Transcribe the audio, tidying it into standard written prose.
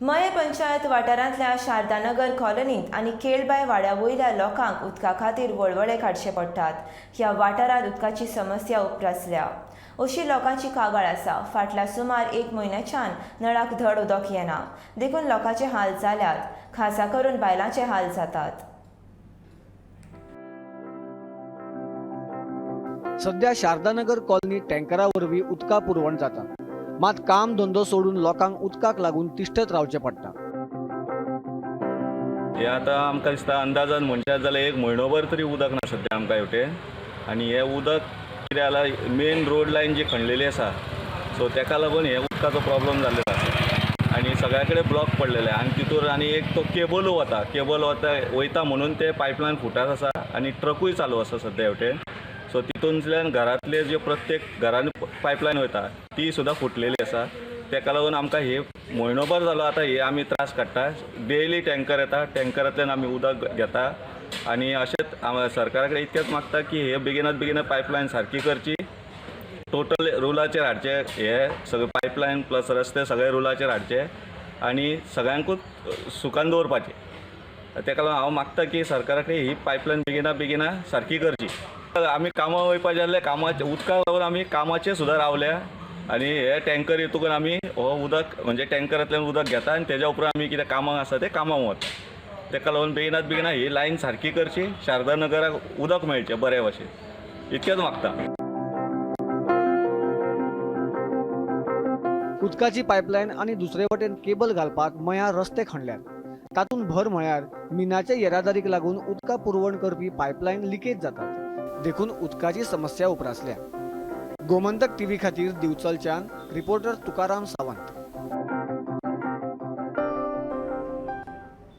मये पंचायत वाठारांतल्या शारदानगर कॉलनीत आनी केळबाय वाड्या वयल्या लोकांक उदका खातीर वळवळे काडचे पडटात। ह्या वाठारांत उदकाची समस्या उपरासल्या अशी लोकांची कागाळ आसा। फाटल्या सुमार 1 म्हयन्याच्यान नळाक धड उदक येना, देखून लोकांचे हाल जाल्यात। खासा करून बायलांचे हाल जातात। सध्या शारदानगर कॉलनी टँकरा वरवीं उदका पुरवण जाता, मात काम धंदो सोडून लोकांक उदकाक लागून तिश्ठत रावचें पडटा। हे आतां आमकां दिसता अंदाजान म्हणशात जाल्यार 1 म्हयनोभर तरी उदक ना सध्या आमकां हेवटे। आनी हे उदक कितें जाला, मेन रोड लायन जी खणलेली आसा, सो तेका लागून हे उदकाचो प्रॉब्लेम जाल्लो आसा आनी सगळ्या कडेन ब्लॉक पडलेले। आनी तितूर आनी एक तो केबल वयता म्हणून ते पायपलायन फुटात आसा आनी ट्रकूय चालू आसा सध्या हेवटे। सो तितूंतल्यान घरांतले जे प्रत्येक घरांनी पायपलायन वयता ती सुद्दां फुटलेली आसा। तेका लागून आमकां हे म्हयनोभर जालो आतां हे आमी त्रास काडटा। डेली टँकर येता, टँकरांतल्यान आमी उदक घेता आनी अशेंच सरकारा कडेन इतकेंच मागता की हे बेगिनात पायपलायन सारकी करची, टोटल रुलाचेर हाडचे, हे सगळे पायपलायन प्लस रस्ते सगळे रुलाचेर हाडचे आनी सगळ्यांकूच सुखान दवरपाचे। तेका लागून हांव मागता की सरकारा कडेन ही पायपलायन बेगिना सारकी करची। आमी कामां वयपाचे जाल्यार कामाचे उदकाक लागून आमी कामाचे सुद्दां रावल्या आनी हे टँकर येतकून आमी हो उदक म्हणजे टँकरांतल्यान उदक घेता आनी तेज्या उपरांत आमी कितें कामां आसा ते कामां वता। तेका लागून बेगिनात ही लायन सारकी करची, शारदानगराक उदक मेळचें बरे भशेन, इतकेंच मागता। उदकाची पायपलायन आनी दुसरे वटेन केबल घालपाक मयां रस्ते खणल्यात। तातूंत भर म्हळ्यार मिनाचे येरादारीक लागून उदका पुरवण करपी पायपलायन लिकेज जातात, देखून उदकाची समस्या उपरासल्या। गोमंतक टीव्ही खातीर दिवचलच्यान रिपोर्टर तुकाराम सावंत।